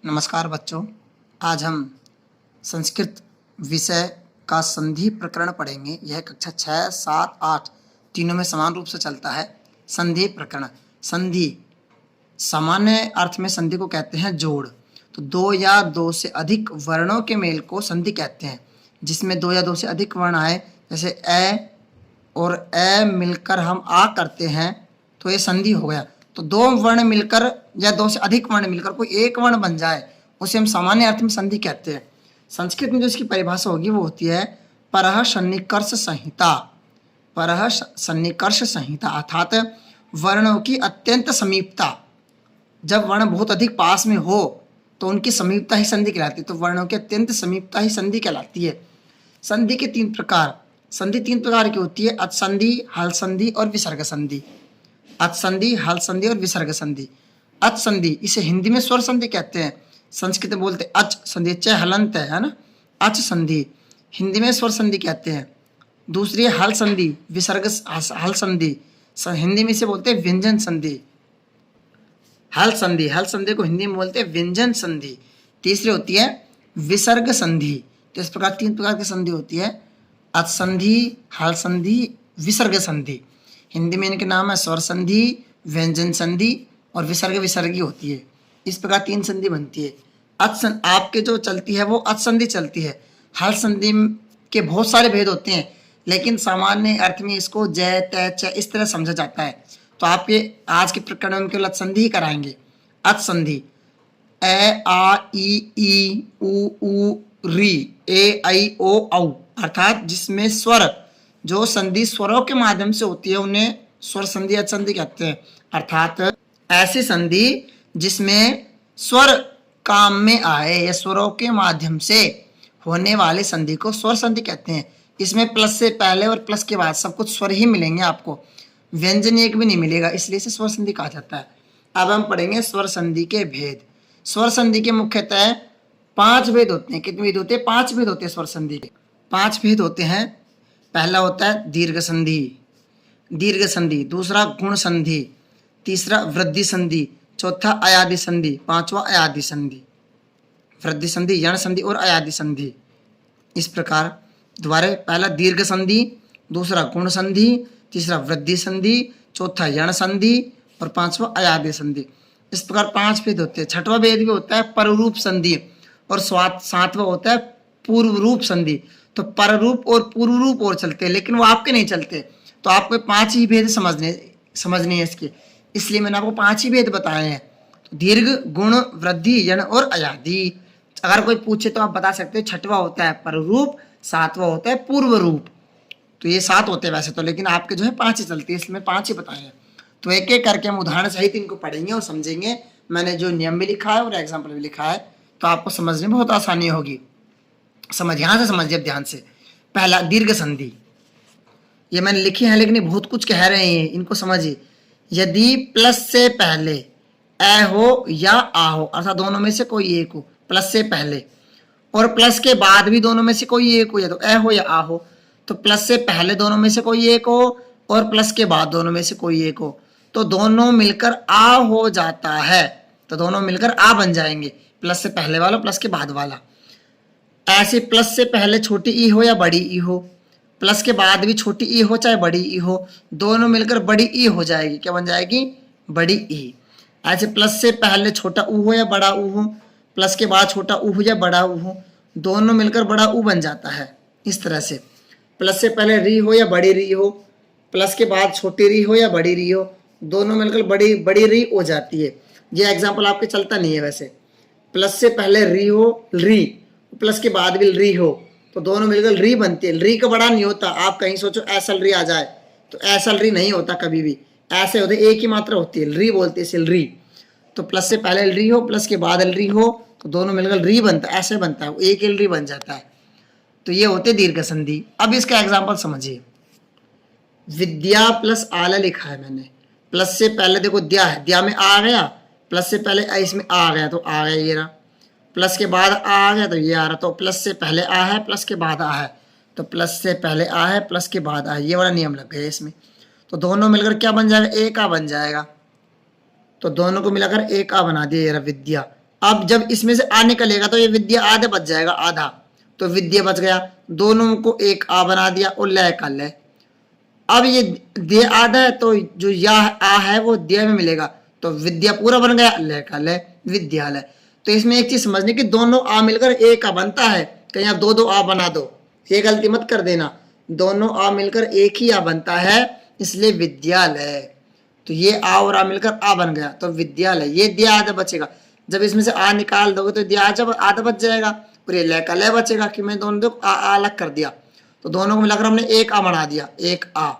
नमस्कार बच्चों, आज हम संस्कृत विषय का संधि प्रकरण पढ़ेंगे। यह कक्षा 6, 7, 8 तीनों में समान रूप से चलता है। संधि प्रकरण। संधि सामान्य अर्थ में संधि को कहते हैं जोड़। तो दो या दो से अधिक वर्णों के मेल को संधि कहते हैं। जिसमें दो या दो से अधिक वर्ण आए, जैसे ए और ए मिलकर हम आ करते हैं, तो ये संधि हो गया। तो दो वर्ण मिलकर या दो से अधिक वर्ण मिलकर कोई एक वर्ण बन जाए, उसे हम सामान्य अर्थ में संधि कहते हैं। संस्कृत में जो इसकी परिभाषा होगी वो होती है परः सन्निकर्ष संहिता। परः सन्निकर्ष संहिता अर्थात वर्णों की अत्यंत समीपता। जब वर्ण बहुत अधिक पास में हो तो उनकी समीपता ही संधि कहलाती है। तो वर्णों की अत्यंत समीपता ही संधि कहलाती है। संधि के तीन प्रकार। संधि तीन प्रकार की होती है: अच संधि, हल संधि और विसर्ग संधि। अच संधि, हल संधि और विसर्ग संधि। अच संधि इसे हिंदी में स्वर संधि कहते हैं। संस्कृत में बोलते अच संधि, च हलंत है ना। अच संधि हिंदी में स्वर संधि कहते हैं। दूसरी है हल संधि, विसर्ग हल संधि, हिंदी में इसे बोलते हैं व्यंजन संधि। हल संधि, हल संधि को हिंदी में बोलते हैं व्यंजन संधि। तीसरी होती है विसर्ग संधि। तो इस प्रकार तीन प्रकार की संधि होती है: अच संधि, हल संधि, विसर्ग संधि। हिंदी में इनके नाम है स्वर संधि, व्यंजन संधि और विसर्ग विसर्गी होती है। इस प्रकार तीन संधि बनती है। आपके जो चलती है वो अच संधि चलती है। हल संधि के बहुत सारे भेद होते हैं, लेकिन सामान्य अर्थ में इसको जय तय च इस तरह समझा जाता है। तो आपके आज के प्रकरण में केवल अच संधि ही कराएंगे। अच संधि ए आ ई उ री ए ऐ ओ औ, अर्थात जिसमें स्वर जो संधि स्वरों के माध्यम से होती है उन्हें स्वर संधि, अच संधि कहते हैं। अर्थात ऐसी संधि जिसमें स्वर काम में आए या स्वरों के माध्यम से होने वाले संधि को स्वर संधि कहते हैं। इसमें प्लस से पहले और प्लस के बाद सब कुछ स्वर ही मिलेंगे, आपको व्यंजन एक भी नहीं मिलेगा, इसलिए इसे स्वर संधि कहा जाता है। अब हम पढ़ेंगे स्वर संधि के भेद। स्वर संधि के मुख्यतः 5 भेद होते हैं। कितने भेद होते हैं? 5 भेद होते हैं स्वर संधि के। 5 भेद होते हैं। पहला होता है दीर्घ संधि, दीर्घ संधि। दूसरा गुण संधि, तीसरा वृद्धि संधि, चौथा अयादि संधि, पांचवा अयादि संधि। वृद्धि संधि, यण संधि और अयादि संधि। इस प्रकार दोबारा पहला दीर्घ संधि, दूसरा गुण संधि, तीसरा वृद्धि संधि, चौथा यण संधि और पांचवा अयादि संधि। इस प्रकार 5 भेद होते हैं। छठवां भेद भी होता है पररूप संधि और सातवां होता है पूर्व रूप संधि। तो पररूप और पूर्व रूप और चलते हैं, लेकिन वो आपके नहीं चलते। तो आपको 5 ही भेद समझने हैं इसके, इसलिए मैंने आपको 5 ही भेद बताए हैं। तो दीर्घ, गुण, वृद्धि, यण और अयादि। अगर कोई पूछे तो आप बता सकते हो छठवां होता है पररूप, सातवां होता है पूर्व रूप। तो ये 7 होते हैं वैसे तो, लेकिन आपके जो है 5 ही चलती है, इसलिए मैं 5 ही बताए हैं। तो एक एक करके हम उदाहरण सहित इनको पढ़ेंगे और समझेंगे। मैंने जो नियम भी लिखा है और एग्जाम्पल भी लिखा है, तो आपको समझने में बहुत आसानी होगी। यहाँ से समझिए ध्यान से। पहला दीर्घ संधि, ये मैंने लिखी है लेकिन बहुत कुछ कह रहे हैं, इनको समझिए। यदि प्लस से पहले ए हो या आ हो, अर्थात दोनों में से कोई एक हो, प्लस से पहले, और प्लस के बाद भी दोनों में से कोई एक हो, या तो ए हो या आ हो। तो प्लस से पहले दोनों में से कोई एक हो और प्लस के बाद दोनों में से कोई एक हो, तो दोनों मिलकर आ हो जाता है। तो दोनों मिलकर आ बन जाएंगे, प्लस से पहले वाला प्लस के बाद वाला। ऐसे प्लस से पहले छोटी ई हो या बड़ी ई हो, प्लस के बाद भी छोटी ई हो चाहे बड़ी ई हो, दोनों मिलकर बड़ी ई हो जाएगी। क्या बन जाएगी? बड़ी ई। ऐसे प्लस से पहले छोटा ऊ हो या बड़ा ऊ हो, प्लस के बाद छोटा ऊ हो या बड़ा ऊ हो, दोनों मिलकर बड़ा ऊ बन जाता है। इस तरह से प्लस से पहले री हो या बड़ी री हो, प्लस के बाद छोटी री हो या बड़ी री हो, दोनों मिलकर बड़ी बड़ी री हो जाती है। ये एग्जाम्पल आपके चलता नहीं है वैसे। प्लस से पहले री हो, री, प्लस के बाद भी री हो, तो दोनों मिलकर री बनती है। री का बड़ा नहीं होता। आप कहीं सोचो ऐसल री आ जाए, तो ऐसल री नहीं होता कभी भी। ऐसे होते एक ही मात्रा होती है, री बोलते हैं इसे, री। तो प्लस से पहले री हो, प्लस के बाद री हो, तो दोनों मिलकर री बनता है, ऐसे बनता है, एक री बन जाता है। तो ये होते दीर्घ संधि। अब इसका एग्जाम्पल समझिए। विद्या प्लस आला लिखा है मैंने। प्लस से पहले देखो द्या है, द्या में आ गया, प्लस से पहले इसमें आ गया तो आ गया ये रहा, प्लस के बाद आ गया तो ये आ रहा। तो प्लस से पहले आ है, प्लस के बाद आ है, तो प्लस से पहले आ है, प्लस के बाद आ है, ये वाला नियम लग गया इसमें। तो दोनों मिलकर क्या बन जाएगा? एक आ बन जाएगा। तो दोनों को मिलाकर एक आ बना दिया, ये रहा विद्या। अब जब इसमें से आ निकलेगा तो ये विद्या आधे बच जाएगा, आधा, तो विद्या बच गया, दोनों को एक आ बना दिया और लय का लय। अब ये दे आधा है तो जो या आ है वो दे में मिलेगा, तो विद्या पूरा बन गया, लय का लय, विद्यालय। तो इसमें एक चीज समझनी कि दोनों आ मिलकर एक आ बनता है, कहीं आप दो दो आ बना दो, ये गलती मत कर देना, दोनों आ मिलकर एक ही आ बनता है, इसलिए विद्यालय। तो ये आ और आ मिलकर आ बन गया तो विद्यालय, ये दिया आधा बचेगा, जब इसमें से आ निकाल दोगे तो दिया आधा बच जाएगा, और ये लय का लय बचेगा कि मैं दोनों को आ अलग कर दिया, तो दोनों को मिलाकर हमने एक आ बना दिया, एक आ,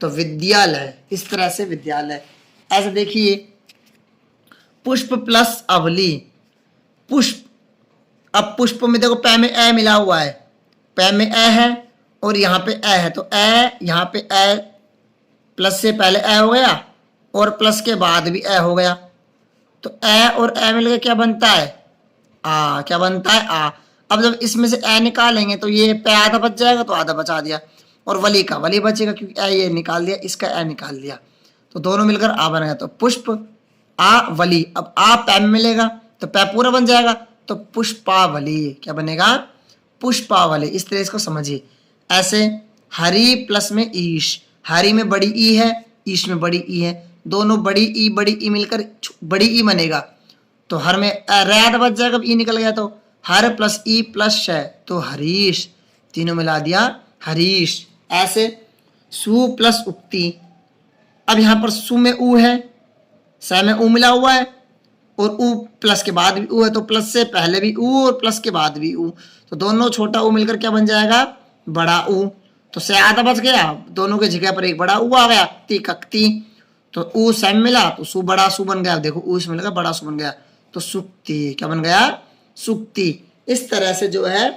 तो विद्यालय। इस तरह से विद्यालय। ऐसे देखिए पुष्प प्लस अवली, पुष्प, अब पुष्प में देखो पै में ए मिला हुआ है, पै में ए है और यहाँ पे ए है, तो ए यहाँ पे ए प्लस से पहले ए हो गया और प्लस के बाद भी ए हो गया, तो ए और ए मिलकर क्या बनता है, आ, क्या बनता है, आ। अब जब इसमें से ए निकालेंगे तो ये पे आधा बच जाएगा, तो आधा बचा दिया, और वली का वली बचेगा क्योंकि ए ये निकाल दिया, इसका ए निकाल दिया, तो दोनों मिलकर आ बन गया, तो पुष्प आ वली। अब आ पै में मिलेगा तो पै पूरा बन जाएगा, तो पुष्पावली, क्या बनेगा, पुष्पावली। इस तरह इसको समझिए। ऐसे हरि प्लस में ईश, हरि में बड़ी ई है, ईश में बड़ी ई है, दोनों बड़ी ई मिलकर बड़ी ई बनेगा, तो हर में रैद बच जाएगा, ई निकल गया, तो हर प्लस ई प्लस श, तो हरीश, तीनों मिला दिया हरीश। ऐसे सु प्लस उक्ति, अब यहां पर सु में ऊ है, स में ऊ मिला हुआ है, और ऊ प्लस के बाद भी ऊ है, तो प्लस से पहले भी ऊ और प्लस के बाद भी ऊ, तो दोनों छोटा ऊ मिलकर क्या बन जाएगा, बड़ा ऊ, तो से आधा बच गया, दोनों की जगह पर एक बड़ा ऊ आ गया, ती कक्ति, तो ऊ सेम मिला तो सु बड़ा सु बन गया, देखो ऊ इसमें लगा बड़ा सु बन गया, तो सुक्ति, क्या बन गया, सुक्ति। इस तरह से जो है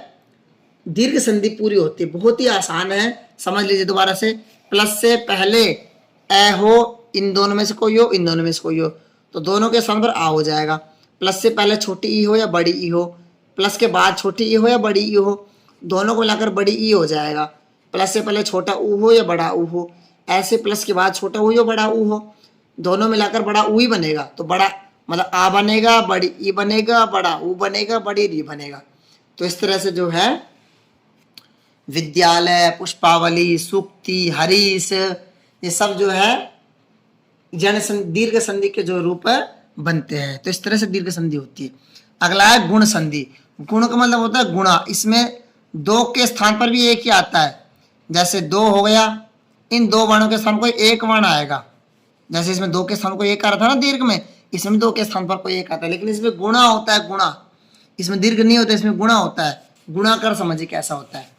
दीर्घ संधि पूरी होती है, बहुत ही आसान है, समझ लीजिए दोबारा से। प्लस से पहले ए हो, इन दोनों में से कोई हो, इन दोनों में से कोई हो, तो दोनों के स्थान पर आ हो जाएगा। प्लस से पहले छोटी ई हो या बड़ी ई हो, प्लस के बाद छोटी ई हो या बड़ी ई हो, दोनों को मिलाकर बड़ी ई हो जाएगा। प्लस से पहले छोटा ऊ हो या बड़ा ऊ हो, ऐसे प्लस के बाद छोटा ऊ या बड़ा ऊ हो, दोनों मिलाकर बड़ा ऊ ही बनेगा, तो बड़ा मतलब आ बनेगा, बड़ी ई बनेगा, बड़ा ऊ बनेगा, बड़ी री बनेगा। तो इस तरह से जो है विद्यालय, पुष्पावली, सूक्ति, हरीश, ये सब जो है दीर्घ संधि के जो रूप बनते हैं। तो इस तरह से दीर्घ संधि होती है। अगला है गुण संधि। गुण का मतलब होता है गुणा, इसमें दो के स्थान पर भी एक ही आता है, जैसे दो हो गया, इन दो वर्णों के स्थान पर एक वर्ण आएगा, जैसे इसमें दो के स्थान को एक आ रहा था ना दीर्घ में, इसमें दो के स्थान पर कोई एक आता है, लेकिन इसमें गुणा होता है, गुणा, इसमें दीर्घ नहीं होता, इसमें गुणा होता है। गुणा कर समझिए कैसा होता है,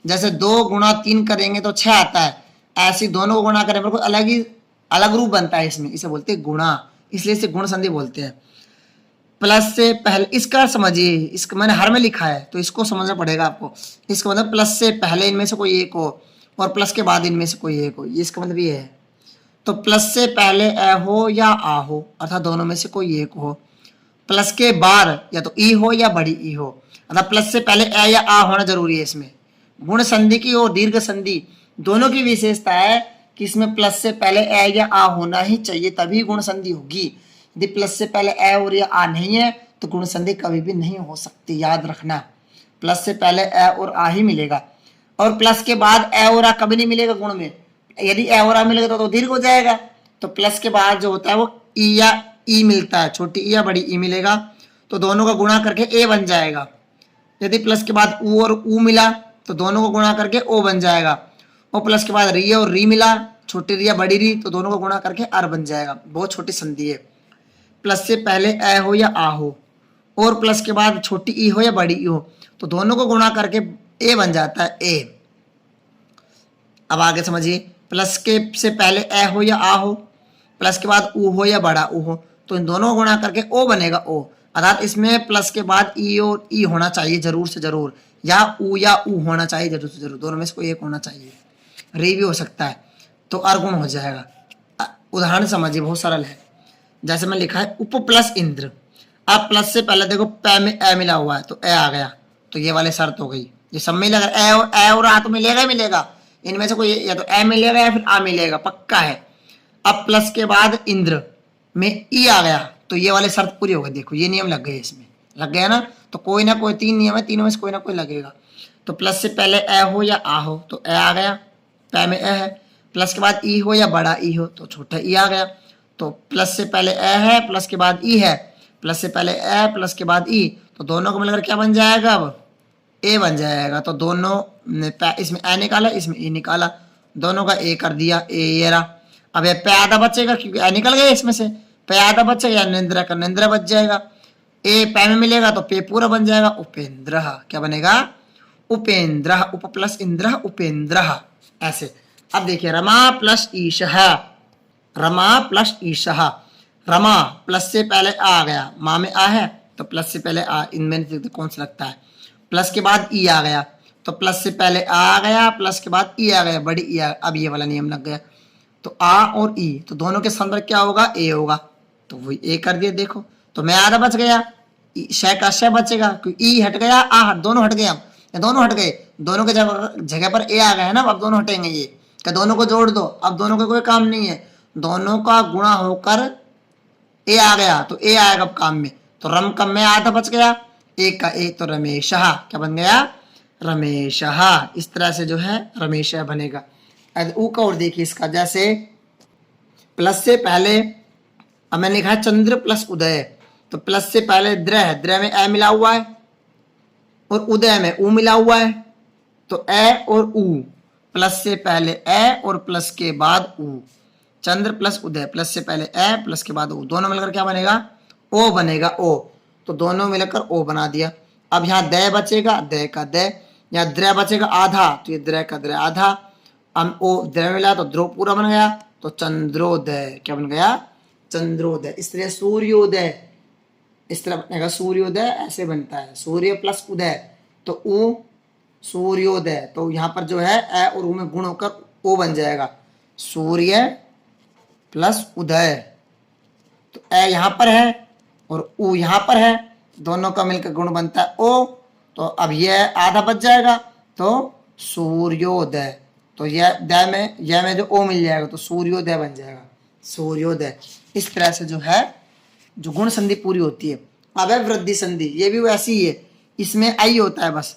जैसे 2 गुणा 3 करेंगे तो 6 आता है, ऐसे दोनों को गुणा करने पर कोई अलग ही अलग रूप बनता है इसमें, इसे बोलते हैं गुणा, इसलिए इसे गुण संधि बोलते हैं। प्लस से पहले, इसका समझिए, इसका मैंने हर में लिखा है तो इसको समझना पड़ेगा आपको। इसका मतलब प्लस से पहले इनमें से कोई एक हो और प्लस के बाद इनमें से कोई एक हो, ये इसका मतलब ये है। तो प्लस से पहले ए हो या आ हो, अर्थात दोनों में से कोई एक हो। प्लस के बाद या तो ई हो या बड़ी ई हो, अर्थात प्लस से पहले ए या आ होना जरूरी है इसमें। गुण संधि की और दीर्घ संधि दोनों की विशेषता है कि इसमें प्लस से पहले ए या आ होना ही चाहिए, तभी गुण संधि होगी। यदि प्लस से पहले ए और या आ नहीं है तो गुण संधि कभी भी नहीं हो सकती, याद रखना। प्लस से पहले ए और आ ही मिलेगा, और प्लस के बाद ए और आ कभी नहीं मिलेगा गुण में। यदि ए और आ मिलेगा तो दीर्घ हो जाएगा। तो प्लस के बाद जो होता है वो ई या ई मिलता है, छोटी ई या बड़ी ई मिलेगा, तो दोनों का गुणा करके ए बन जाएगा। यदि प्लस के बाद ऊ और ऊ मिला तो दोनों को गुणा करके ओ बन जाएगा, और प्लस के बाद री और री मिला, छोटी री या बड़ी री, तो दोनों को गुणा करके आर बन जाएगा। बहुत छोटी संधि है। प्लस से पहले ए हो या आ हो और प्लस के बाद छोटी ई हो या बड़ी ई हो, तो दोनों को गुणा करके ए बन जाता है, ए। अब आगे समझिए, प्लस के से पहले ए हो या आ हो, प्लस के बाद ऊ हो या बड़ा ऊ हो, तो इन दोनों को गुणा करके ओ बनेगा, ओ। अर्थात इसमें प्लस के बाद ई और ई होना चाहिए जरूर से जरूर, या ऊ होना चाहिए जरूर से जरूर, दोनों में से कोई एक होना चाहिए। री भी हो सकता है, तो अर्गुण हो जाएगा। उदाहरण समझिए, बहुत सरल है। जैसे मैं लिखा है उप प्लस इंद्र। अब प्लस से पहले देखो पै में ए मिला हुआ है तो ए आ गया, तो ये वाले शर्त हो गई। ये सब मिलेगा, ए और आ तो मिलेगा ही मिलेगा, इनमें से कोई या तो ए मिलेगा या फिर आ मिलेगा, पक्का है। अब प्लस के बाद इंद्र में ई आ गया तो ये वाले शर्त पूरी हो गई। देखो ये नियम लग गए, इसमें लग गया ना। तो कोई ना कोई 3 नियम है, तीनों में से कोई ना कोई लगेगा। तो प्लस से पहले ए हो या आ हो तो ए आ गया, पै में ए है। प्लस के बाद ई हो या बड़ा ई हो तो छोटा ई आ गया। तो प्लस से पहले ए है, प्लस के बाद ई है, प्लस से पहले ए, प्लस के बाद ई, तो दोनों को मिलकर क्या बन जाएगा? अब ए बन जाएगा। तो दोनों इसमें ए निकाला, इसमें ई निकाला, दोनों का ए कर दिया, ए ये रहा। अब ये पे आधा बचेगा क्योंकि ए निकल गया इसमें से, पे आधा बचेगा, निंद्रा का निंद्रा बच जाएगा। ए पे में मिलेगा तो पे पूरा बन जाएगा, उपेंद्र। क्या बनेगा? उपेंद्र। उप प्लस इंद्र, उपेंद्र, ऐसे। अब देखिए रमा प्लस ईशः, रमा प्लस ईशः। रमा प्लस से पहले आ गया, माँ में आ है तो प्लस से पहले आ, इनमें से कौन सा लगता है? प्लस के बाद ई आ गया, तो प्लस से पहले आ गया, प्लस के बाद ई आ गया, बड़ी ई आ। अब ये वाला नियम लग गया। तो आ और ई, तो दोनों के संदर्भ क्या होगा? ए होगा, तो वही ए कर दिया। देखो तो मैं आधा बच गया, शय का शय बचेगा क्योंकि ई हट गया, आ दोनों हट गए। अब दोनों हट गए, दोनों के जगह पर ए आ गया है ना, अब दोनों हटेंगे। ये क्या दोनों को जोड़ दो, अब दोनों का कोई काम नहीं है, दोनों का गुणा होकर ए आ गया तो ए आएगा अब काम में। तो रम कम में आधा बच गया, एक का एक, तो रमेशः क्या बन गया? रमेशः। इस तरह से जो है रमेशः बनेगा। ऊ का और देखिए इसका, जैसे प्लस से पहले अब मैंने लिखा है चंद्र प्लस उदय, तो प्लस से पहले द्र है, द्र में ए मिला हुआ है, और उदय में ऊ मिला हुआ है, तो ए और ऊ, प्लस से पहले ए और प्लस के बाद ऊ। चंद्र प्लस उदय, प्लस से पहले ए, प्लस के बाद ऊ, दोनों मिलकर क्या बनेगा? ओ बनेगा, ओ। तो दोनों मिलकर ओ बना दिया। अब यहाँ दय बचेगा, दय का दय, यहाँ द्र बचेगा आधा, तो ये द्र का द्र आधा। अब ओ द्र मिला तो द्रो पूरा बन गया, तो चंद्रोदय। क्या बन गया? चंद्रोदय। इस तरह सूर्योदय, इस तरह बनेगा सूर्योदय, ऐसे बनता है, सूर्य प्लस उदय, तो ऊ सूर्योदय। तो यहाँ पर जो है ए और ऊ में गुण होकर ओ बन जाएगा, सूर्य प्लस उदय। तो ए यहाँ पर है और ऊ यहाँ पर है, दोनों का मिलकर गुण बनता है ओ। तो अब यह आधा बच जाएगा, तो सूर्योदय। तो यह दय में जो ओ मिल जाएगा तो सूर्योदय बन जाएगा, सूर्योदय। इस तरह से जो है जो गुण संधि पूरी होती है। अब है वृद्धि संधि, ये भी वैसी ही है, इसमें आई होता है बस,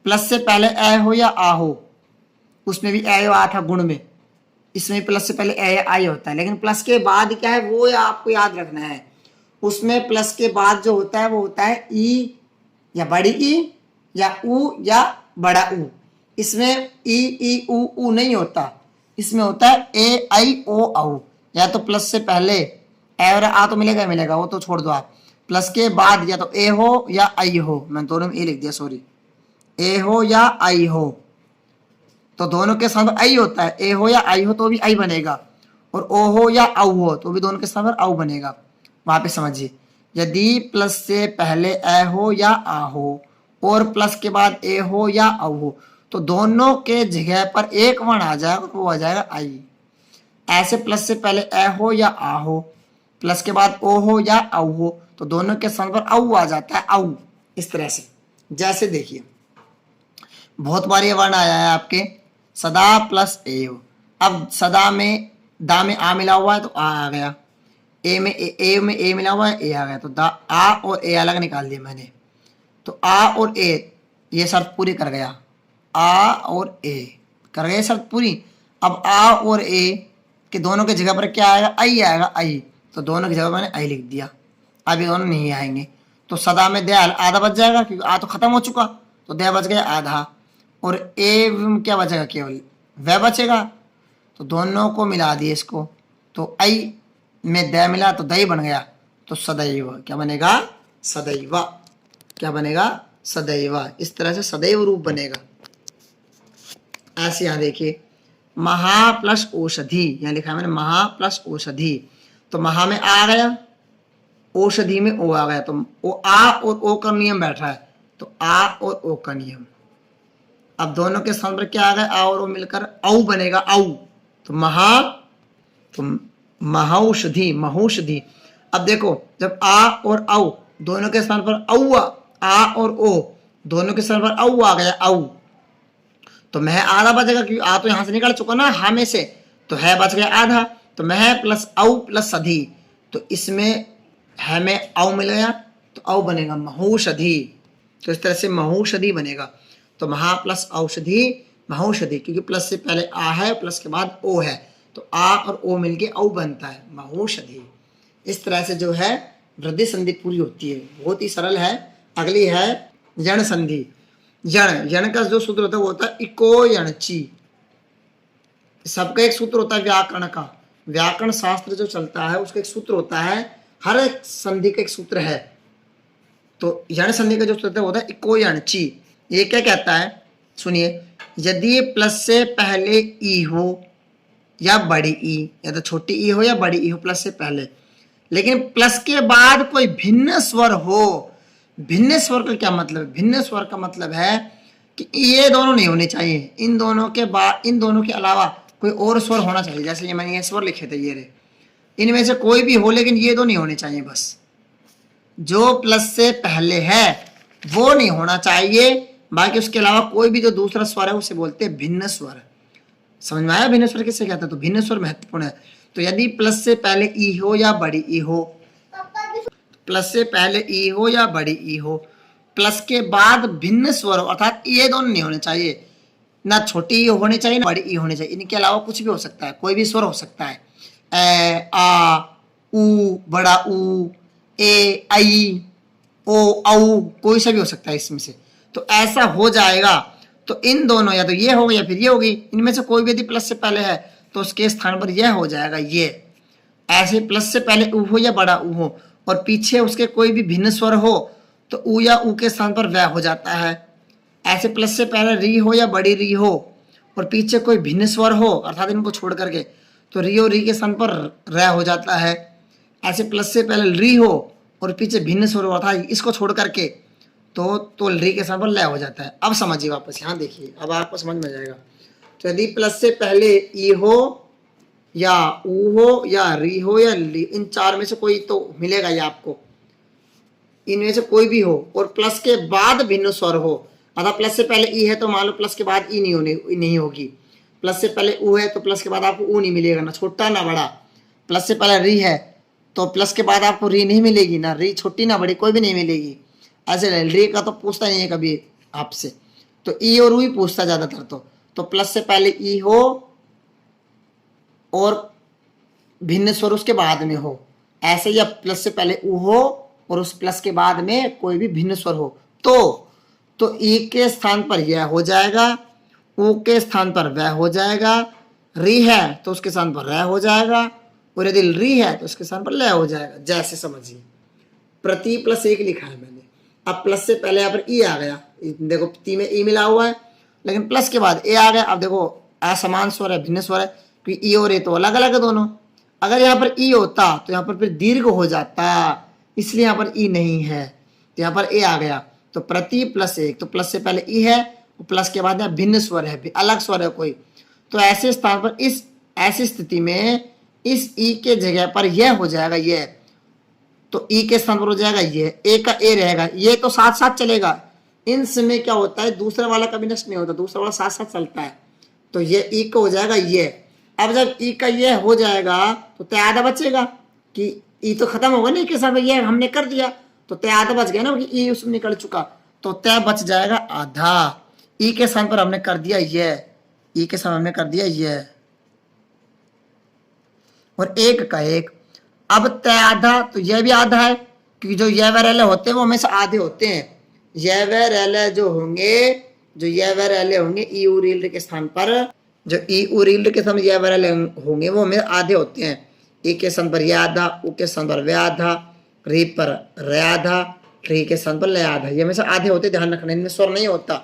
प्लस से पहले ए हो या आ हो, उसमें भी ए आ था गुण में, इसमें प्लस से पहले ए आई होता है, लेकिन प्लस के बाद क्या है वो आपको याद रखना है। उसमें प्लस के बाद जो होता है वो होता है ई या बड़ी ई या ऊ या बड़ा ऊ। इसमें ई ऊ नहीं होता, इसमें होता है ए आई ओ औ। या तो प्लस से पहले ए और आ तो मिलेगा मिलेगा, वो तो छोड़ दो आप। प्लस के बाद या तो ए हो या आई हो, मैं दोनों में ए लिख दिया, सॉरी, ए हो या आई हो, तो दोनों के साथ आई होता है। ए हो या आई हो तो भी आई बनेगा, और ओ हो या औ हो तो भी दोनों के साथ औ बनेगा। वहां पे समझिए, यदि प्लस से पहले ए हो या आ हो और प्लस के बाद ए हो या औ हो, तो दोनों के जगह पर एक वर्ण आ जाएगा, वो आ जाएगा आई। ऐसे प्लस से पहले ए हो या आ हो, प्लस के बाद ओ हो या औ हो, तो दोनों के स्थान पर औ आ जाता है, औ। इस तरह से, जैसे देखिए बहुत बार ये वर्ण आया है आपके, सदा प्लस एव। अब सदा में दा में आ मिला हुआ है तो आ गया, ए में ए मिला हुआ है ए आ गया, तो दा आ और ए अलग निकाल दिया मैंने, तो आ और ए ये शर्त पूरी कर गया, आ और ए कर गए शर्त पूरी। अब आ और ए के दोनों के जगह पर क्या आएगा? आई आएगा, आई। तो दोनों की जगह मैंने आई लिख दिया, अब ये दोनों नहीं आएंगे, तो सदा में दया आधा बच जाएगा क्योंकि आ तो खत्म हो चुका, तो दया बच गया आधा, और ए क्या बचेगा? केवल वह बचेगा। तो दोनों को मिला दिए इसको, तो आई में दया मिला तो दही बन गया, तो सदैव। क्या बनेगा? सदैव। क्या बनेगा? सदैव। इस तरह से सदैव रूप बनेगा। ऐसे यहां देखिए, महा प्लस औषधि, यहां लिखा है मैंने महा प्लस औषधि, तो महा में आ गया, औषधि में ओ आ गया, तो ओ आ और ओ का नियम बैठ रहा है, तो आ और ओ का नियम। अब दोनों के स्थान पर क्या आ गया? आ और ओ मिलकर औ बनेगा, औ। तो महा, तो महौषधि, महौषधि। अब देखो जब आ और औ दोनों के स्थान पर औ, आ और ओ दोनों के स्थान पर औ आ गया, औ, तो मह आधा बचेगा क्योंकि आ तो यहां से निकल चुका ना हा में से, तो है बच गया आधा, तो मह प्लस औ प्लस सधि, तो इसमें है में औ मिल गया तो औ बनेगा महौषधि। तो इस तरह से महौषधि बनेगा। तो महा प्लस औषधि महौषधि, क्योंकि प्लस से पहले आ है, प्लस के बाद ओ है, तो आ और ओ मिलके औ बनता है महौषधि। इस तरह से जो है वृद्धि संधि पूरी होती है। बहुत ही सरल है। अगली है यण संधि। यण का जो सूत्र होता है वो होता है इको यणची। सबका एक सूत्र होता है व्याकरण का। व्याकरण शास्त्र जो चलता है उसका एक सूत्र होता है, हर एक संधि का एक सूत्र है। तो यण संधि का जो सूत्र होता है इको यणची। ये क्या कहता है, सुनिए, यदि प्लस से पहले ई हो या बड़ी ई, या तो छोटी ई हो या बड़ी ई हो प्लस से पहले, लेकिन प्लस के बाद कोई भिन्न स्वर हो। भिन्न स्वर का क्या मतलब? भिन्न स्वर का मतलब है कि ये दोनों नहीं होने चाहिए, इन दोनों के बाद, इन दोनों के अलावा कोई और स्वर होना चाहिए। जैसे ये मैंने ये स्वर लिखे थे, ये रे, इनमें से कोई भी हो, लेकिन ये दो नहीं होने चाहिए। बस जो प्लस से पहले है वो नहीं होना चाहिए, बाकी उसके अलावा कोई भी जो दूसरा स्वर है उसे बोलते हैं भिन्न स्वर। समझ में आया भिन्न स्वर किसे कहते हैं? तो भिन्न स्वर महत्वपूर्ण है। तो यदि प्लस से पहले ई हो या बड़ी ई हो, प्लस से पहले ई हो या बड़ी ई हो, प्लस के बाद भिन्न स्वर हो, अर्थात ये दोनों नहीं होने चाहिए, ना छोटी ई होनी चाहिए ना बड़ी ई होनी चाहिए। इनके अलावा कुछ भी हो सकता है, कोई भी स्वर हो सकता है, ए आ उ, बड़ा उ, ए आई ओ औ, कोई सा भी हो सकता है इसमें से। तो ऐसा हो जाएगा तो इन दोनों, या तो ये होगी या फिर ये होगी, इनमें से कोई भी यदि प्लस से पहले है तो उसके स्थान पर यह हो जाएगा ये। ऐसे प्लस से पहले उ हो या बड़ा उ हो और पीछे उसके कोई भी भिन्न स्वर हो तो उ या उ के स्थान पर वह हो जाता है। ऐसे प्लस से पहले री हो या बड़ी री हो और पीछे कोई भिन्न स्वर हो, अर्थात इनको छोड़ करके, तो री और री के स्थान पर रह हो जाता है। ऐसे प्लस से पहले री हो और पीछे भिन्न स्वर हो, अर्थात इसको छोड़ करके, तो री के स्थान पर लय हो जाता है। अब समझिए वापस, यहाँ देखिए, अब आपको समझ में आ जाएगा। तो यदि प्लस से पहले ई हो या ऊ हो या री हो या ली, इन चार में से कोई तो मिलेगा ये आपको, इनमें से कोई भी हो, और प्लस के बाद भिन्न स्वर हो, अर्थात प्लस से पहले ई है तो मान लो प्लस के बाद ई नहीं होगी, प्लस से पहले ऊ है तो प्लस के बाद आपको ऊ नहीं मिलेगा, ना छोटा ना बड़ा। प्लस से पहले री है तो प्लस के बाद आपको री नहीं मिलेगी, ना री छोटी ना बड़ी, कोई भी नहीं मिलेगी। ऐसे री का तो पूछता नहीं है कभी आपसे, तो ई और ऊ ही पूछता ज्यादातर। तो प्लस से पहले ई हो और भिन्न स्वर उसके बाद में हो, ऐसे या प्लस से पहले ऊ हो और उस प्लस के बाद में कोई भी भिन्न स्वर हो, तो ई के स्थान पर यह हो जाएगा, ऊ के स्थान पर वह हो जाएगा, री है तो उसके स्थान पर रह हो जाएगा, और यदि री है तो उसके स्थान पर लय हो जाएगा। जैसे समझिए, प्रति प्लस एक लिखा है मैंने, अब प्लस से पहले यहाँ पर ई आ गया, देखो ती में ई मिला हुआ है, लेकिन प्लस के बाद ए आ गया। अब देखो असमान स्वर है, भिन्न स्वर है, क्योंकि ई और ए तो अलग अलग है दोनों। अगर यहाँ पर ई होता तो यहाँ पर फिर दीर्घ हो जाता, इसलिए यहाँ पर ई नहीं है, तो यहाँ पर ए आ गया। तो प्रति प्लस एक, तो प्लस से पहले ई है, प्लस के बाद यहाँ भिन्न स्वर है, अलग स्वर है कोई, तो ऐसे स्थान पर, इस ऐसी स्थिति में इस ई के जगह पर यह हो जाएगा ये, तो ई के स्थान पर हो जाएगा ये, ए का ए रहेगा, ये तो साथ साथ चलेगा। इन समय क्या होता है, दूसरा वाला कभी नष्ट नहीं होता, दूसरा वाला साथ साथ चलता है। तो ये ई का हो जाएगा ये। अब जब ई का ये हो जाएगा तो तय आधा बचेगा, कि ई तो खत्म होगा नहीं के साथ, ये हमने कर दिया तो तय आधा बच गया ना, कि ई उसमें निकल चुका, तो तय बच जाएगा आधा। ई के स्थान पर हमने कर दिया ये, ई के स्थान हमने कर दिया ये, और एक का एक। अब तय आधा, तो यह भी आधा है, क्योंकि जो यह व रेले होते हैं वो हमेशा आधे होते हैं। यह व रेले जो होंगे, जो यह व रेले होंगे ई उ रील के स्थान पर, जो ई उ रील के स्थान पर यह व रेले होंगे वो हमेशा आधे होते हैं। ई के स्थान पर यह आधा, उ के स्थान पर व आधा, री पर र आधा, री के स्थान पर ल आधा, ये हमेशा आधे होते, ध्यान रखना, इनमें स्वर नहीं होता।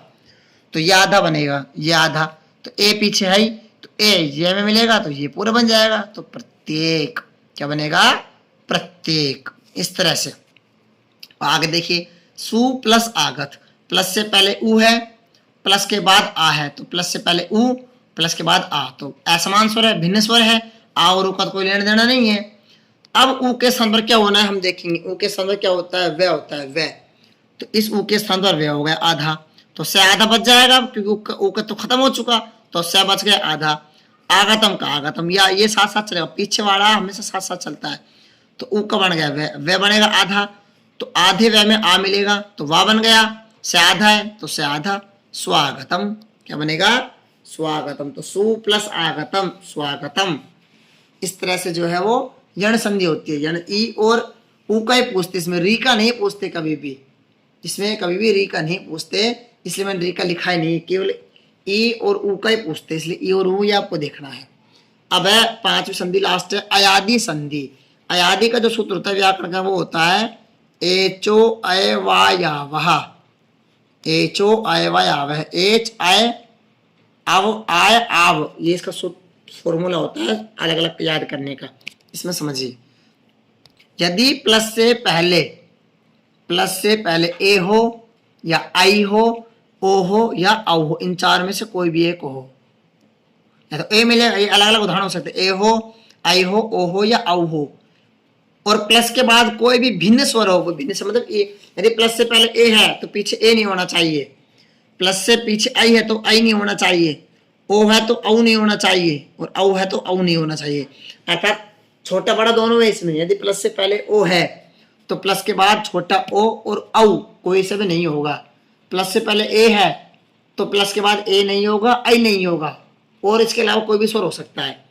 तो यह आधा बनेगा, ये आधा, तो ए पीछे है ही, तो ए ये में मिलेगा तो ये पूरा बन जाएगा। तो प्रत्येक क्या बनेगा, प्रत्येक। इस तरह से आगे देखिए, सु प्लस आगत, प्लस से पहले उ है, प्लस के बाद आ है, तो प्लस से पहले उ, प्लस के बाद आ, तो असमान स्वर है, भिन्न स्वर है, आ और उ का कोई लेना देना नहीं है। अब उ के स्थान पर क्या होना है हम देखेंगे, उ के स्थान पर क्या होता है, व होता है, व, तो इस उ के स्थान पर व हो गया आधा, तो से आधा बच जाएगा, क्योंकि उ का तो खत्म हो चुका, तो से बच गया आधा। आगतम का आगतम, या ये साथ साथ चलेगा, पीछे वाला हमेशा साथ साथ चलता है, तो ऊ का बन गया वे बनेगा आधा, तो आधे वे में आ मिलेगा तो वाह बन गया, से आधा है तो से आधा, स्वागतम क्या बनेगा, स्वागतम। तो सु प्लस आगतम स्वागतम। इस तरह से जो है वो यण संधि होती है। यण ई और ऊ का ही पूछते, इसमें री का नहीं पूछते कभी भी, इसमें कभी भी री का नहीं पूछते, इसलिए मैंने री का लिखा ही नहीं, केवल ई और ऊ का ही पूछते, इसलिए ई और ऊ ये आपको देखना है। अब है पांचवी संधि लास्ट है, अयादि संधि। अयादि का जो सूत्र होता है व्याकरण का वो होता है एचो अयवायावह, एचो अयवायावह, एच अय आव आय आव, ये इसका फॉर्मूला होता है अलग अलग याद करने का। इसमें समझिए, यदि प्लस से पहले ए हो या आई हो, ओ हो या औ हो, इन चार में से कोई भी एक हो, या तो ए मिलेगा, ये अलग अलग उदाहरण हो सकते हैं, ए हो, आई हो, ओ हो या औ हो, और प्लस के बाद कोई भी भिन्न स्वर हो, भिन्न से मतलब ए, यदि प्लस से पहले ए है तो पीछे ए नहीं होना चाहिए, प्लस से पीछे आई है तो आई नहीं होना चाहिए, ओ है तो औ नहीं होना चाहिए, और औ है तो औ नहीं होना चाहिए। अर्थात छोटा बड़ा दोनों है इसमें। यदि प्लस से पहले ओ है तो प्लस के बाद छोटा ओ और औ कोई से भी नहीं होगा। प्लस से पहले ए है तो प्लस के बाद ए नहीं होगा, आई नहीं होगा, और इसके अलावा कोई भी स्वर हो सकता है,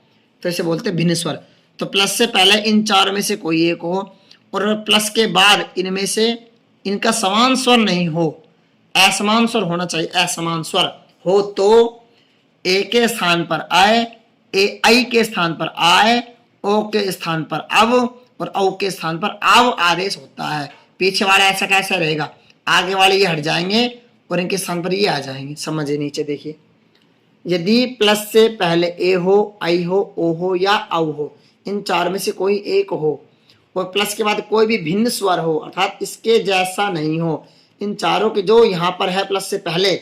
तो इसे बोलते हैं भिन्न स्वर। तो प्लस से पहले इन चार में से कोई एक हो, और प्लस के बाद इनमें से इनका समान स्वर नहीं हो, असमान स्वर होना चाहिए, असमान स्वर हो तो ए के स्थान पर आए, ए आई के स्थान पर आए, ओ के स्थान पर अब, और औ के स्थान पर आव आदेश होता है। पीछे वाला ऐसा कैसा रहेगा, आगे वाले ये हट जाएंगे और इनके स्थान पर ये आ जाएंगे। समझिए नीचे देखिए, यदि प्लस से पहले ए हो, आई हो, ओ हो या औ हो, इन चार में से कोई एक हो, और प्लस के बाद कोई भी भिन्न स्वर हो, अर्थात इसके जैसा नहीं हो, इन चारों के जो यहाँ पर है प्लस से पहले,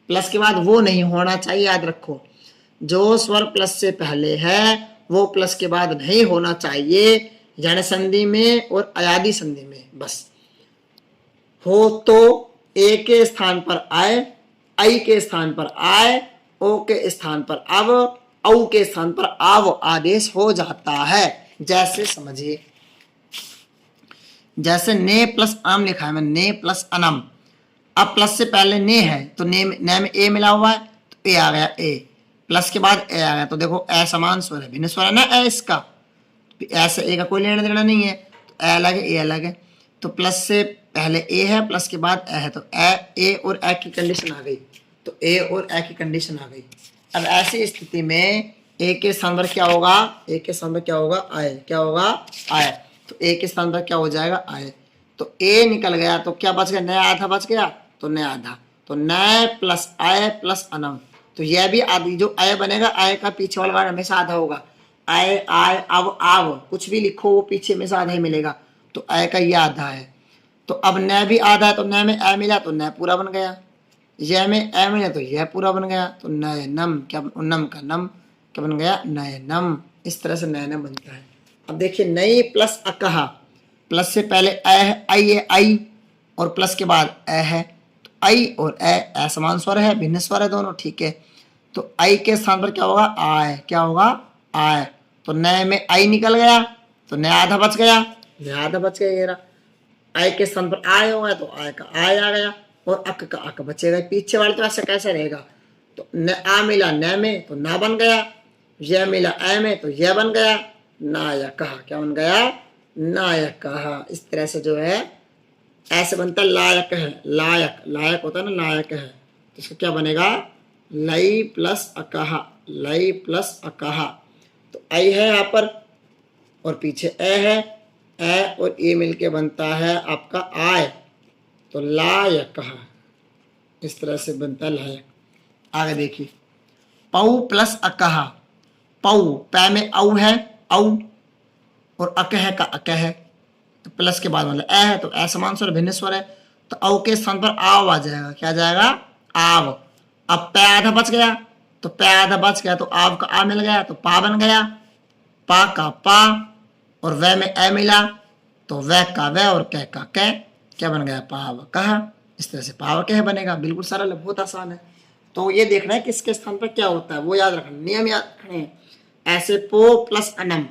प्लस के बाद वो नहीं होना चाहिए। याद रखो, जो स्वर प्लस से पहले है वो प्लस के बाद नहीं होना चाहिए, यण संधि में और अयादि संधि में। बस हो तो ए के स्थान पर आए, आई के स्थान पर आए, ओ के स्थान पर अब, औ के स्थान पर आव आदेश हो जाता है। जैसे समझिए, जैसे ने प्लस अनम लिखा है, मैं ने प्लस अनम। अब प्लस से पहले ने है तो ने में ए मिला हुआ है तो ए आ गया, ए प्लस के बाद ए आ गया, तो देखो असमान स्वर है, भिन्न स्वर है ना ए इसका, ऐसे ए का कोई लेना देना नहीं है, तो ए अलग है, ए अलग है। तो प्लस से पहले ए है, प्लस के बाद ए है, तो ए और ए की कंडीशन आ गई, तो ए और ए की कंडीशन आ गई। अब ऐसी स्थिति में ए के स्थान पर क्या होगा, ए के स्थान पर क्या होगा, आए, क्या होगा, आए, तो ए के स्थान पर क्या हो जाएगा, आए। तो ए निकल गया तो क्या बच गया, नया आधा बच गया, तो नया आधा, तो नए प्लस आय प्लस अनम, तो यह भी आदि जो आय बनेगा, आय का पीछे वाला वर्ड हमेशा आधा होगा, आय आय अब आव कुछ भी लिखो वो पीछे में से आधा ही मिलेगा, तो आय का ये आधा है। तो अब न भी आधा है, तो न में ए मिला तो न पूरा बन गया, यह में ए मिला तो यह पूरा बन गया, तो नय नम क्या, नम का नम क्या बन गया, नय नम। इस तरह से नय नम बनता है। अब देखिए, नई प्लस अकहा, प्लस से पहले ए है, आई है, आई, और प्लस के बाद ए है, तो आई और ए असमान स्वर है, भिन्न स्वर है दोनों, ठीक है। तो आई के स्थान पर क्या होगा, आय, क्या होगा, आय, तो नए में आई निकल गया तो नया आधा बच गया, नया आधा बच गया, आय के स्थान पर आय होगा तो आय का आय आ गया, और अक का अक बचेगा। पीछे वाले तो ऐसा कैसे रहेगा, तो न आ मिला न में तो ना बन गया, यह मिला ए में तो यह बन गया, नायक कहा, क्या बन गया, नायक कहा। इस तरह से जो है ऐसे बनता है, लायक है, लायक, लायक होता है ना, लायक है, तो इसका क्या बनेगा, लई प्लस अकहा, लई प्लस अकहा। तो आई है यहाँ पर और पीछे ए है, ए और ए मिलके बनता है आपका आय, तो लायक कहा। इस तरह से बनता है लायक। आगे देखिए, पौ प्लस अकहा, पौ पै में औ है, औ, और अक है का अक है, तो प्लस के बाद मतलब ए है तो असमान स्वर भिन्न स्वर है, तो औ के स्थान पर आव आ जाएगा, क्या जाएगा, आव। अब पै आधा बच गया, तो पै आधा बच गया तो आव का आ मिल गया तो पा बन गया, पा का पा, और वह में ए मिला तो वह का वह और कह का कह, क्या बन गया, पाव कहा। इस तरह से पाव कह बनेगा, बिल्कुल सरल है, बहुत आसान है। तो ये देखना है किसके स्थान पर क्या होता है, वो याद रखना, नियम याद रखने हैं। ऐसे पो प्लस अनम,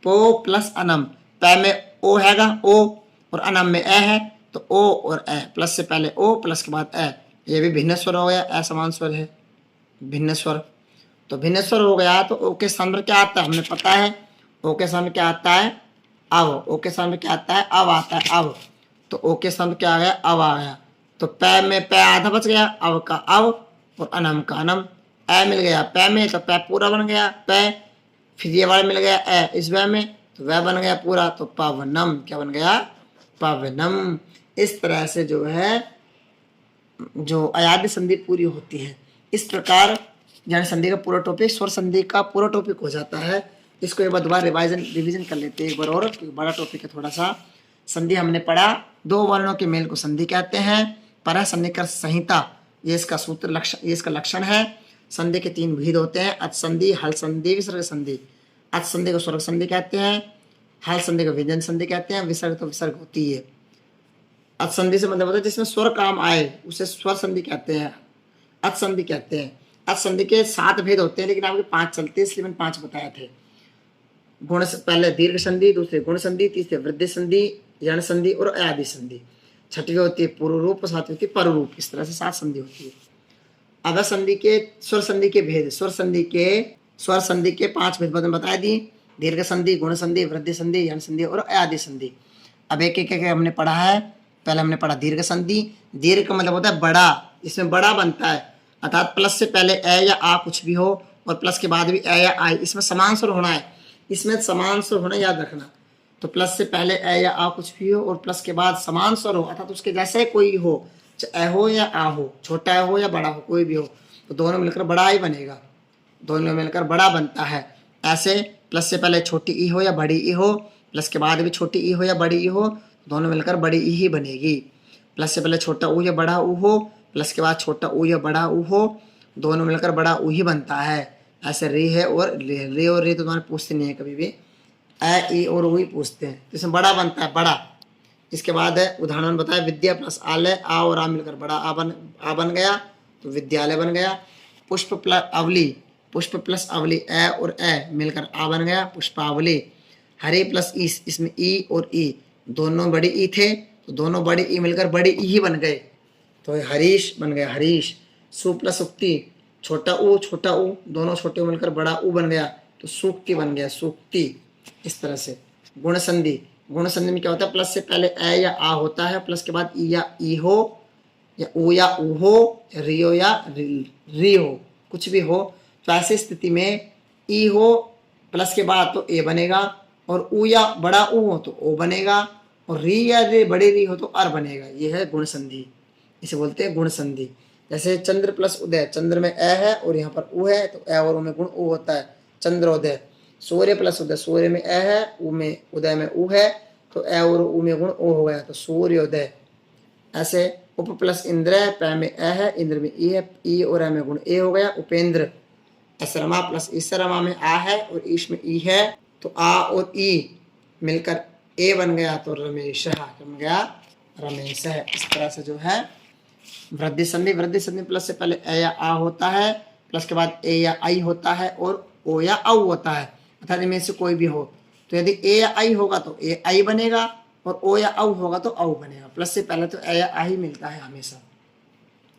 पो प्लस अनम, पै में ओ हैगा ओ, और अनम में ए है तो ओ और ए, प्लस से पहले ओ प्लस के बाद ए, ये भी भिन्न स्वर हो गया, ए समान स्वर है, भिन्न स्वर। तो भिन्न स्वर हो गया तो ओ के स्थान पर क्या आता है हमें पता है, ओ के स्थान पर क्या आता है अव, ओ के स्थान पर क्या आता है अव आता है अव, तो ओ के स्थान पर क्या आ गया अव आ गया। तो पै में पै आधा बच गया, अव का अव और अनम का अनम, ए मिल गया पै में तो पै पूरा बन गया पै, फिर ये वाला मिल गया ए इस वह में तो वह बन गया पूरा, तो पावनम क्या बन गया पावनम। इस तरह से जो है जो अयाद्य संधि पूरी होती है। इस प्रकार जन संधि का पूरा टॉपिक स्वर संधि का पूरा टॉपिक हो जाता है। इसको एक बार दोबारा रिवीजन कर लेते हैं एक बार और, बड़ा टॉपिक है थोड़ा सा। संधि हमने पढ़ा, दो वर्णों के मेल को संधि कहते हैं। पर सन्निकर्ष संहिता ये इसका सूत्र लक्षण, ये इसका लक्षण है। संधि के तीन भेद होते हैं, अच संधि, हल संधि, विसर्ग संधि। अच संधि को स्वर्ग संधि कहते हैं, हल संधि को व्यंजन संधि कहते हैं, विसर्ग तो विसर्ग होती है। अच संधि से मतलब होता है जिसमें स्वर काम आए उसे स्वर संधि कहते हैं, अच संधि कहते हैं। अच संधि के 7 भेद होते हैं, लेकिन आपके 5 चलते हैं, इसलिए मैंने 5 बताए थे। गुण पहले दीर्घ संधि, दूसरे गुण संधि, तीसरे वृद्धि संधि, यण संधि और अयादि संधि। छठवीं होती है पूर्व रूप, सातवीं होती है पर रूप। इस तरह से 7 संधि होती है। अब संधि के स्वर संधि के भेद, स्वर संधि के 5 भेद बता दी, दीर्घ संधि, गुण संधि, वृद्धि संधि, यण संधि और अयादि संधि। अब एक एक हमने पढ़ा है। पहले हमने पढ़ा दीर्घ संधि। दीर्घ का मतलब होता है बड़ा, इसमें बड़ा बनता है, अर्थात प्लस से पहले ए या आ कुछ भी हो और प्लस के बाद भी ए या आई, इसमें समान स्वर होना है, इसमें समान स्वर होना याद रखना। तो प्लस से पहले ए या आ कुछ भी हो और प्लस के बाद समान स्वर हो, अर्थात उसके जैसे कोई हो, चाहे ए हो या आ हो, छोटा हो या बड़ा हो, कोई भी हो, तो दोनों मिलकर बड़ा ही बनेगा, दोनों मिलकर बड़ा बनता है। ऐसे प्लस से पहले छोटी ई हो या बड़ी ई हो, प्लस के बाद भी छोटी ई हो या बड़ी ई हो, दोनों मिलकर बड़ी ई ही बनेगी। प्लस से पहले छोटा ऊ या बड़ा ऊ हो, प्लस के बाद छोटा ऊ या बड़ा ऊ हो, दोनों मिलकर बड़ा ऊ ही बनता है। ऐसे रे है और रे और रे तो तुम्हारे पूछते नहीं है कभी भी, ए ई और ऊ ही पूछते हैं, इसमें बड़ा बनता है बड़ा। इसके बाद है उदाहरण बताया, विद्या प्लस आलय, आ और आ मिलकर बड़ा आ बन गया तो विद्यालय बन गया। पुष्प प्लस अवली, पुष्प प्लस अवली, ए और ए मिलकर आ बन गया पुष्पावली। हरे प्लस ई, इसमें ई और ई दोनों बड़ी ई थे तो दोनों बड़ी ई मिलकर बड़ी ई ही बन गए, तो हरीश बन गया हरीश। सु प्लस उक्ति, छोटा ऊ दोनों छोटे मिलकर बड़ा ऊ बन गया तो सूक्ति बन गया सूक्ति। इस तरह से गुण संधि, गुण संधि में क्या होता है, प्लस से पहले ए या आ होता है, प्लस के बाद ई या ई हो या ऊ हो, रियो या री हो, कुछ भी हो, तो ऐसी स्थिति में ई हो प्लस के बाद तो ए बनेगा, और ऊ या बड़ा ऊ हो तो ओ बनेगा, और री या रे बड़ी री हो तो अर बनेगा। ये है गुण संधि, इसे बोलते हैं गुण संधि। जैसे चंद्र प्लस उदय, चंद्र में ए है और यहाँ पर ऊ है तो ए और ऊ में गुण ऊ होता है, चंद्रोदय। सूर्य प्लस उदय, सूर्य में ए है, ऊ में उदय में ऊ है तो ए और ऊ में गुण ओ हो गया तो सूर्योदय। ऐसे उप प्लस इंद्र, पै में ए है, इंद्र में ई है, ई और ए में गुण ए हो गया उपेंद्र। असरमा प्लस ईसरमा में आ है और ईश में ई है तो आ और ई मिलकर ए बन गया तो रमेश बन गया रमेश है। इस तरह से जो है वृद्धि संधि, वृद्धि संधि प्लस से पहले ए या आ होता है, प्लस के बाद ए या आई होता है और ओ या औ होता है, अर्थात इनमें से कोई भी हो। तो यदि ए या आई होगा तो ए आई बनेगा और ओ या औ होगा तो औ बनेगा। प्लस से पहले तो ए या आ ही मिलता है हमेशा।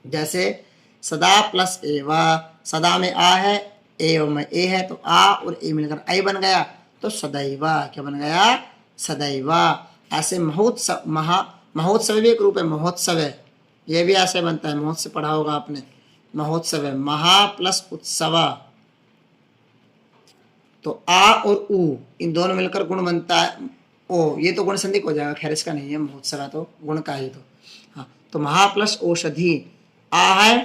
जैसे सदा प्लस एवा, सदा में आ है, ए में ए है तो आ और ए मिलकर आई बन गया तो सदैवा क्या बन गया सदैवा। ऐसे महोत्सव, महोत्सव भी एक रूप है, महोत्सव है, ये भी ऐसे बनता है, महोत्सव पढ़ा होगा आपने, महोत्सव है। महा प्लस उत्सवा तो आ और ऊ इन दोनों मिलकर गुण बनता है ओ, ये तो गुण संधि हो जाएगा, खैर इसका नहीं है, महोत्सव है तो गुण का ही तो। हाँ, तो महा प्लस औषधि, आ है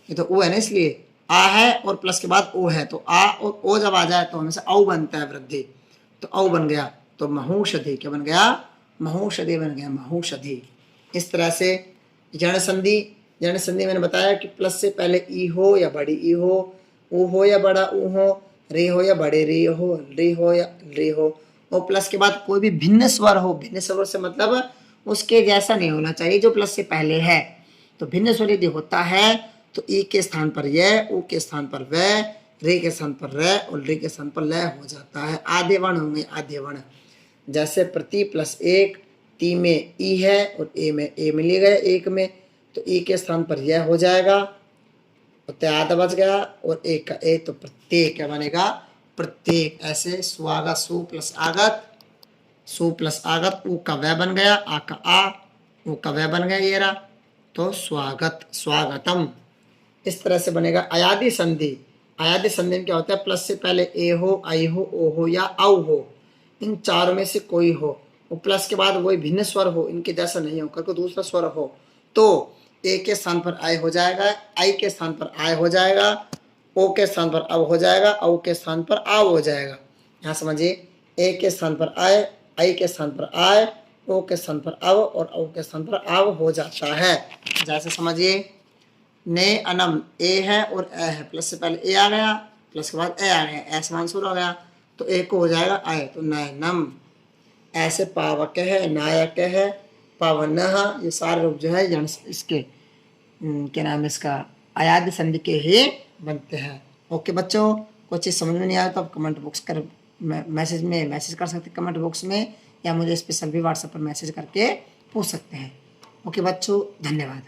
ये तो ओ है ना, इसलिए आ है और प्लस के बाद ओ है तो आ और ओ जब आ जाए तो हमेशा औ बनता है वृद्धि, तो औ बन गया तो महौषधि क्या बन गया महौषधि बन गया महौषधि। इस तरह से जन संधि, जन संधि मैंने बताया कि प्लस से पहले ई हो या बड़ी ई हो, ऊ हो या बड़ा ऊ हो, रे हो या बड़े रे हो, रे हो या रे हो, और प्लस के बाद कोई भी भिन्न स्वर हो, भिन्न स्वर से मतलब उसके जैसा नहीं होना चाहिए जो प्लस से पहले है। तो भिन्न स्वर यदि होता है तो ई के स्थान पर यह, ऊ के स्थान पर वह, रे के स्थान पर र और रे के स्थान पर लय हो जाता है। आधे वर्ण होंगे आधे वर्ण, जैसे प्रति प्लस एक, ती में ई है और ए में ले गए एक में, तो ई के स्थान पर यह हो जाएगा और त्याद बच गया और एक का ए, तो प्रत्येक क्या बनेगा, प्रत्येक। ऐसे स्वागत, सु प्लस आगत, सु प्लस आगत, उ का वह बन गया, आ का आ, उ का वह बन गया ये रहा, तो स्वागत, स्वागतम। इस तरह से बनेगा अयादि संधि। अयादि संधि में क्या होता है, प्लस से पहले ए हो, आई हो, ओ हो या औ हो, इन चारों में से कोई हो, और प्लस के बाद वही भिन्न स्वर हो, इनके जैसा नहीं हो, कोई दूसरा स्वर हो, तो ए के स्थान पर आई हो जाएगा, आई के स्थान पर आय हो जाएगा, ओ के स्थान पर अब हो जाएगा, औ के स्थान पर आव हो जाएगा। यहाँ समझिए, ए के स्थान पर आय, आई के स्थान पर आय, ओ के स्थान पर अव और औ के स्थान पर आव हो जाता है। जैसे समझिए, ने अनम ए है और ए है, प्लस से पहले ए आ गया, प्लस के बाद ए आ गया, ए समान शुरू हो गया, तो ए को हो जाएगा आय, तो नयनम। ऐसे पावक है, नायक है, पावन, ये सारे रूप जो है इसके क्या नाम है इसका, अयाद्य संधि के ही बनते हैं। ओके बच्चों, कोई चीज़ समझ में नहीं आया तो आप कमेंट बॉक्स कर मैसेज कर सकते हैं कमेंट बॉक्स में, या मुझे स्पेशल भी व्हाट्सएप पर मैसेज करके पूछ सकते हैं। ओके बच्चों, धन्यवाद।